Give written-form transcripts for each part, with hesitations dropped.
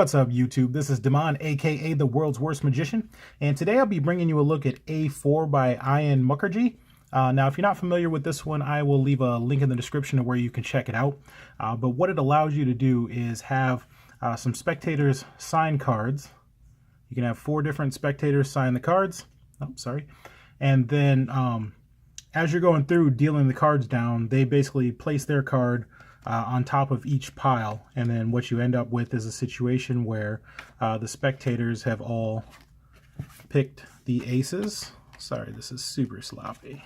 What's up, YouTube? This is Damon, aka the world's worst magician, and today I'll be bringing you a look at A4 by Ayan Mukherjee. Now, if you're not familiar with this one, I will leave a link in the description of where you can check it out. But what it allows you to do is have some spectators sign cards. You can have 4 different spectators sign the cards. Oh, sorry. And then as you're going through dealing the cards down, they basically place their card on top of each pile, and then what you end up with is a situation where the spectators have all picked the aces. Sorry, this is super sloppy.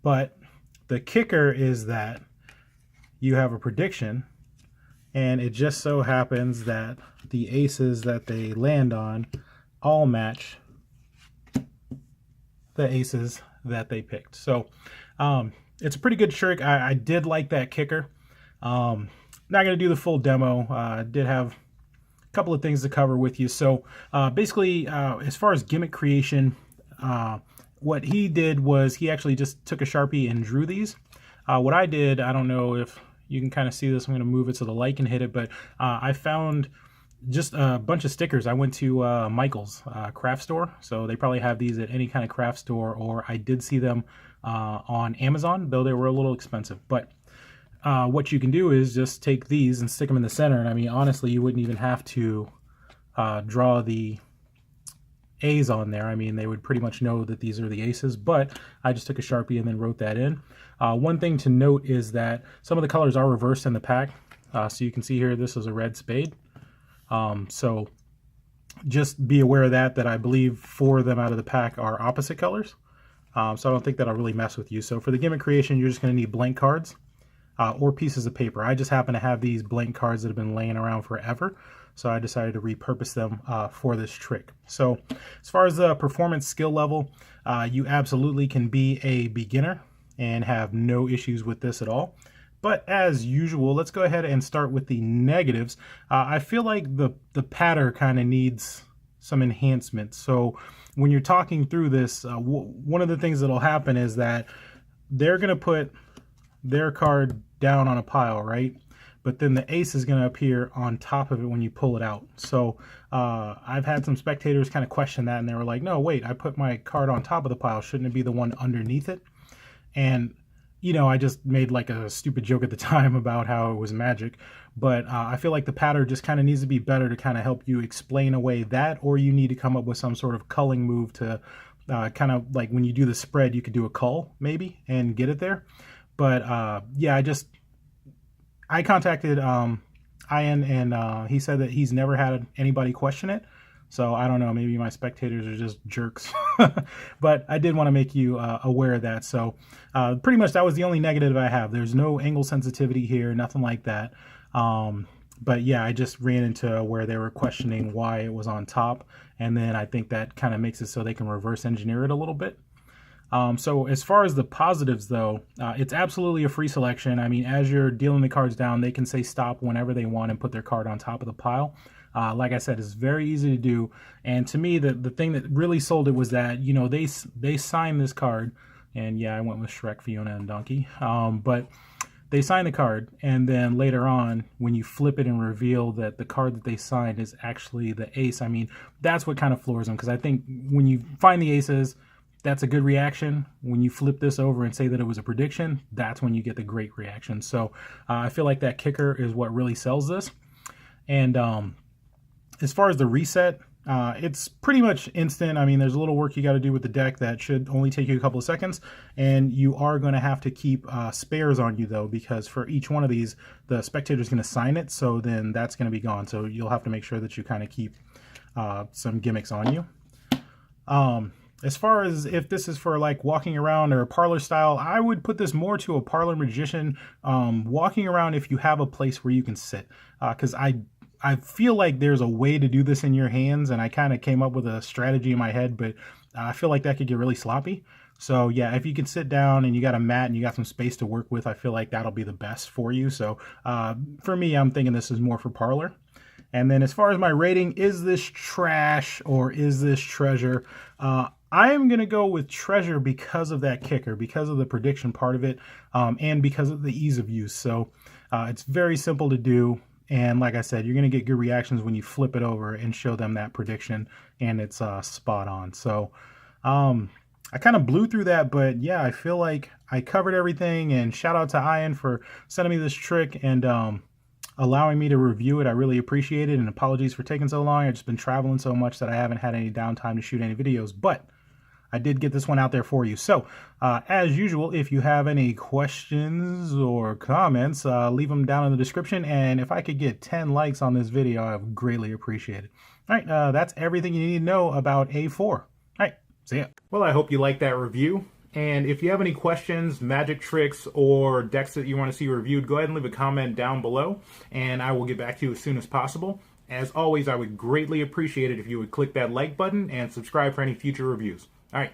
But the kicker is that you have a prediction, and it just so happens that the aces that they land on all match the aces that they picked. So it's a pretty good trick. I did like that kicker. Not going to do the full demo. I did have a couple of things to cover with you. So basically, as far as gimmick creation, what he did was he actually just took a Sharpie and drew these. What I did, I don't know if you can kind of see this. I'm going to move it so the light can hit it, but I found just a bunch of stickers. I went to Michael's craft store, so they probably have these at any kind of craft store, or I did see them on Amazon, though they were a little expensive. But what you can do is just take these and stick them in the center, and I mean, honestly, you wouldn't even have to draw the A's on there. I mean, they would pretty much know that these are the aces, but I just took a Sharpie and then wrote that in. One thing to note is that some of the colors are reversed in the pack. So you can see here, this is a red spade. So just be aware of that I believe 4 of them out of the pack are opposite colors. So I don't think that'll really mess with you. So for the gimmick creation, you're just going to need blank cards or pieces of paper. I just happen to have these blank cards that have been laying around forever, so I decided to repurpose them for this trick. So as far as the performance skill level, you absolutely can be a beginner and have no issues with this at all. But as usual, let's go ahead and start with the negatives. I feel like the patter kind of needs some enhancement. So when you're talking through this, one of the things that'll happen is that they're going to put their card down on a pile, right? But then the ace is going to appear on top of it when you pull it out. So I've had some spectators kind of question that, and they were like, no, wait, I put my card on top of the pile. Shouldn't it be the one underneath it? And you know, I just made like a stupid joke at the time about how it was magic, but I feel like the pattern just kind of needs to be better to kind of help you explain away that, or you need to come up with some sort of culling move to kind of like when you do the spread, you could do a cull maybe and get it there. But yeah, I contacted Ayan, and he said that he's never had anybody question it. So I don't know, maybe my spectators are just jerks. But I did want to make you aware of that. So pretty much that was the only negative I have. There's no angle sensitivity here, nothing like that. But yeah, I just ran into where they were questioning why it was on top. And then I think that kind of makes it so they can reverse engineer it a little bit. So as far as the positives, though, it's absolutely a free selection. I mean, as you're dealing the cards down, they can say stop whenever they want and put their card on top of the pile. Like I said, it's very easy to do. And to me, the thing that really sold it was that, you know, they signed this card. And yeah, I went with Shrek, Fiona, and Donkey. But they signed the card, and then later on, when you flip it and reveal that the card that they signed is actually the ace, I mean, that's what kind of floors them. Because I think when you find the aces, that's a good reaction. When you flip this over and say that it was a prediction, that's when you get the great reaction. So I feel like that kicker is what really sells this. And as far as the reset, it's pretty much instant. I mean, there's a little work you got to do with the deck that should only take you a couple of seconds. And you are going to have to keep spares on you, though, because for each one of these, the spectator is going to sign it. So then that's going to be gone. So you'll have to make sure that you kind of keep some gimmicks on you. As far as if this is for like walking around or parlor style, I would put this more to a parlor magician, walking around if you have a place where you can sit. Because I feel like there's a way to do this in your hands, and I kind of came up with a strategy in my head, but I feel like that could get really sloppy. So yeah, if you can sit down and you got a mat and you got some space to work with, I feel like that'll be the best for you. So for me, I'm thinking this is more for parlor. And then as far as my rating, is this trash or is this treasure? I am going to go with treasure because of that kicker, because of the prediction part of it, and because of the ease of use. So it's very simple to do. And like I said, you're going to get good reactions when you flip it over and show them that prediction, and it's spot on. So I kind of blew through that, but yeah, I feel like I covered everything. And shout out to Ayan for sending me this trick and allowing me to review it. I really appreciate it, and apologies for taking so long. I've just been traveling so much that I haven't had any downtime to shoot any videos, but I did get this one out there for you. So, as usual, if you have any questions or comments, leave them down in the description. And if I could get 10 likes on this video, I would greatly appreciate it. All right, that's everything you need to know about A4. All right, see ya. Well, I hope you liked that review. And if you have any questions, magic tricks, or decks that you want to see reviewed, go ahead and leave a comment down below, and I will get back to you as soon as possible. As always, I would greatly appreciate it if you would click that like button and subscribe for any future reviews. All right,